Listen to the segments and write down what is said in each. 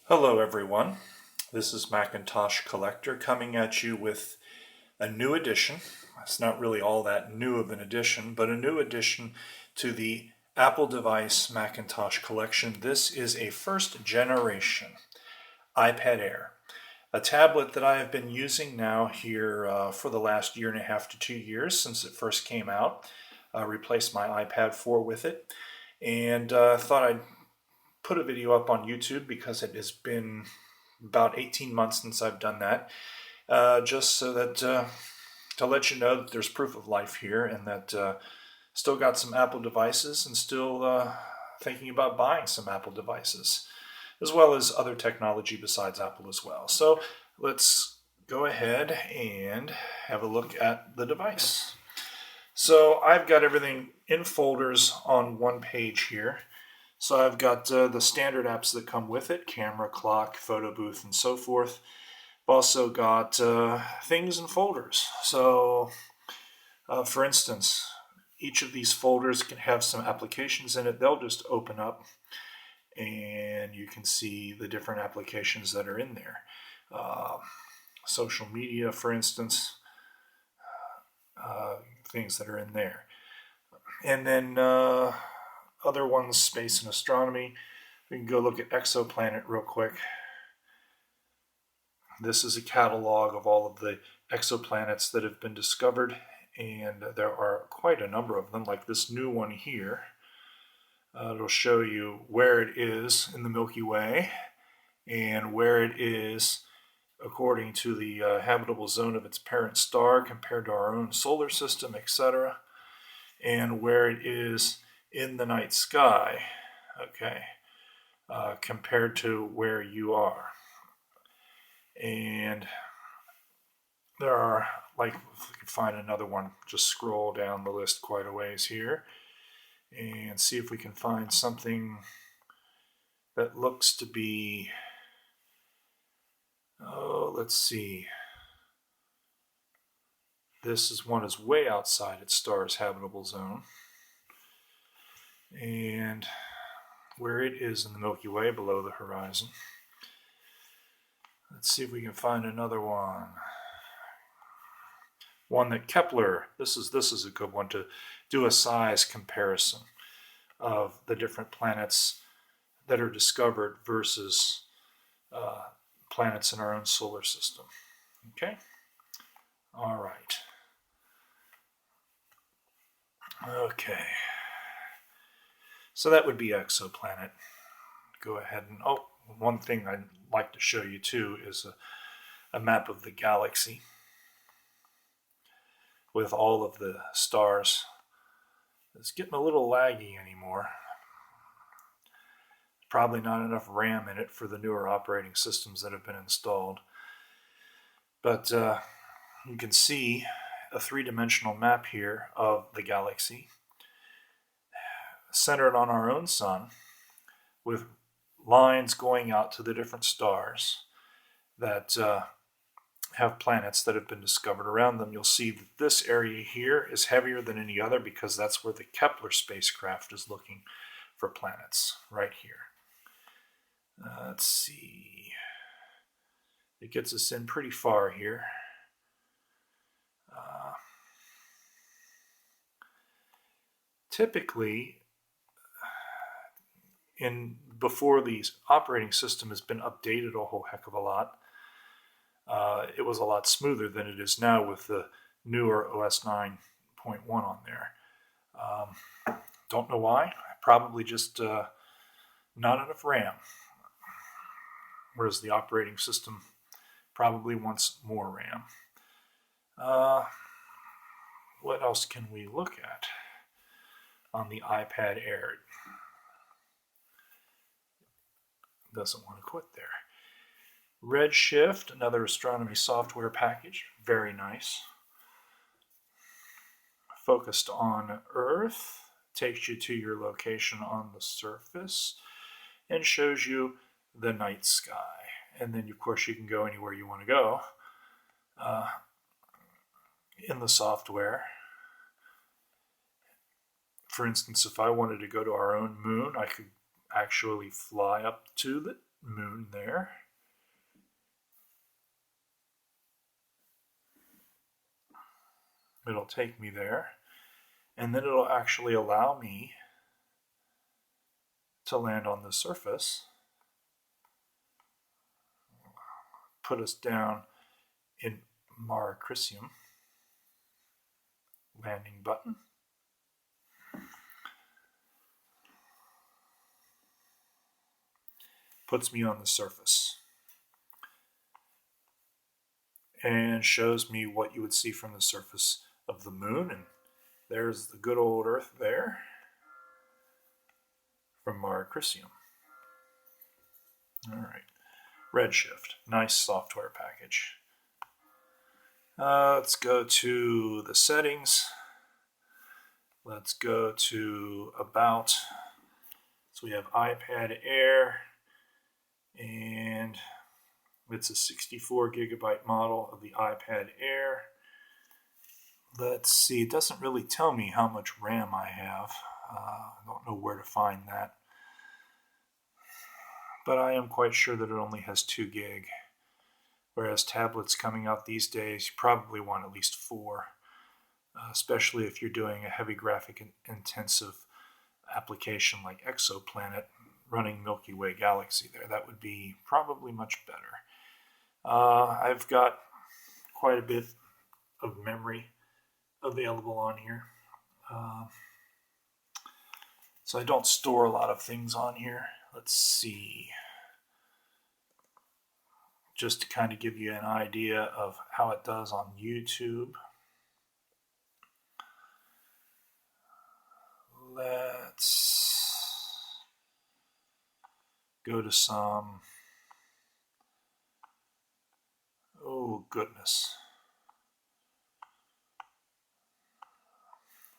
Hello everyone, this is Macintosh Collector coming at you with a new edition. It's not really all that new of an edition, but a new addition to the Apple device Macintosh collection. This is a first generation iPad Air, a tablet that I have been using now here for the last year and a half to 2 years since it first came out. I replaced my iPad 4 with it, and thought I'd put a video up on YouTube because it has been about 18 months since I've done that, just so that to let you know that there's proof of life here and that still got some Apple devices and still thinking about buying some Apple devices, as well as other technology besides Apple as well. So let's go ahead and have a look at the device. So I've got everything in folders on one page here. So I've got the standard apps that come with it: camera, clock, photo booth, and so forth. I've also got things in folders. So for instance, each of these folders can have some applications in it. They'll just open up and you can see the different applications that are in there. Social media, for instance, things that are in there. And then other ones, space and astronomy. We can go look at exoplanet real quick. This is a catalog of all of the exoplanets that have been discovered, and there are quite a number of them, like this new one here. It'll show you where it is in the Milky Way and where it is according to the habitable zone of its parent star compared to our own solar system, etc., and where it is in the night sky, okay, compared to where you are. And there are, like, if we can find another one, just scroll down the list quite a ways here and see if we can find something that looks to be, let's see. This is one is way outside its star's habitable zone. And where it is in the Milky Way below the horizon. Let's see if we can find another one. One that Kepler, this is a good one to do a size comparison of the different planets that are discovered versus planets in our own solar system. Okay? All right. Okay. So that would be exoplanet. Go ahead and, one thing I'd like to show you too is a map of the galaxy with all of the stars. It's getting a little laggy anymore. Probably not enough RAM in it for the newer operating systems that have been installed. But you can see a three-dimensional map here of the galaxy, centered on our own sun, with lines going out to the different stars that have planets that have been discovered around them. You'll see that this area here is heavier than any other because that's where the Kepler spacecraft is looking for planets, right here. Let's see. It gets us in pretty far here. Typically, before the operating system has been updated a whole heck of a lot, it was a lot smoother than it is now with the newer OS 9.1 on there. Don't know why. Probably just not enough RAM. Whereas the operating system probably wants more RAM. What else can we look at on the iPad Air? Doesn't want to quit there. Redshift, another astronomy software package, very nice. Focused on Earth, takes you to your location on the surface and shows you the night sky. And then, of course, you can go anywhere you want to go in the software. For instance, if I wanted to go to our own moon, I could actually fly up to the moon there. It'll take me there, and then it'll actually allow me to land on the surface, put us down in Mare Crisium. Landing button. Puts me on the surface and shows me what you would see from the surface of the moon. And there's the good old Earth there from Mare Crisium. All right, Redshift, nice software package. Let's go to the settings. Let's go to About. So we have iPad Air, and it's a 64 gigabyte model of the iPad Air. Let's see, it doesn't really tell me how much RAM I have. I don't know where to find that. But I am quite sure that it only has 2 gig. Whereas tablets coming out these days, you probably want at least 4, especially if you're doing a heavy graphic intensive application like Exoplanet running Milky Way Galaxy there. That would be probably much better. I've got quite a bit of memory available on here. So I don't store a lot of things on here. Let's see. Just to kind of give you an idea of how it does on YouTube. Let's go to some, oh goodness.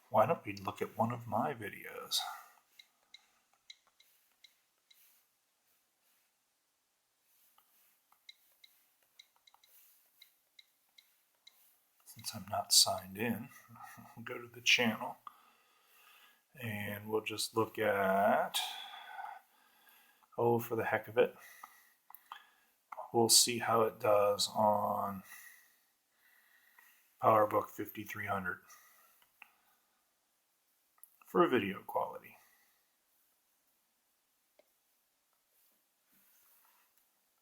Why don't we look at one of my videos? Since I'm not signed in, we'll go to the channel and we'll just look at, oh, for the heck of it, we'll see how it does on PowerBook 5300 for video quality.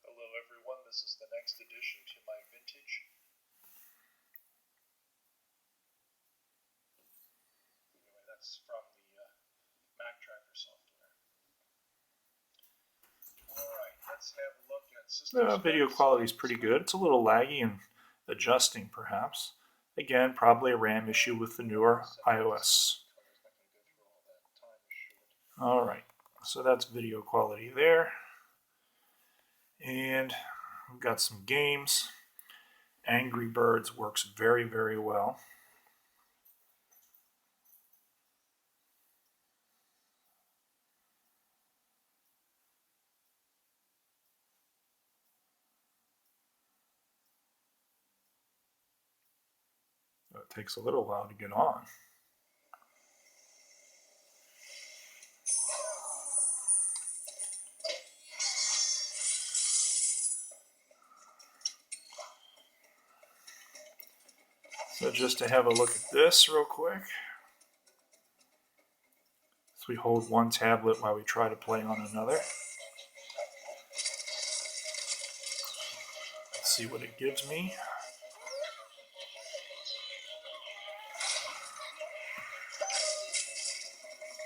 Hello everyone, this is the next addition to my vintage. Anyway, that's from the Mac Tracker software. Alright, let's have a look at system Video quality is pretty good. It's a little laggy and adjusting perhaps. Again, probably a RAM issue with the newer iOS. Alright, so that's video quality there. And we've got some games. Angry Birds works very, very well. It takes a little while to get on. So just to have a look at this real quick. So we hold one tablet while we try to play on another. Let's see what it gives me.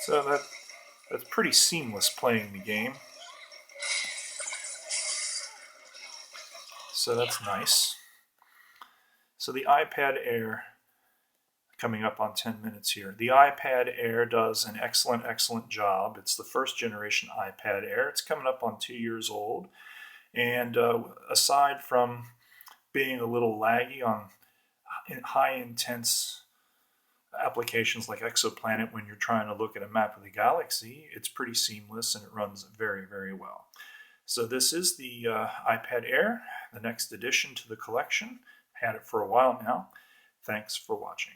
So that's pretty seamless playing the game. So that's nice. So the iPad Air, coming up on 10 minutes here. The iPad Air does an excellent, excellent job. It's the first generation iPad Air. It's coming up on 2 years old. And aside from being a little laggy on high intense applications like Exoplanet when you're trying to look at a map of the galaxy, it's pretty seamless and it runs very, very well. So this is the iPad Air, the next addition to the collection. Had it for a while now. Thanks for watching.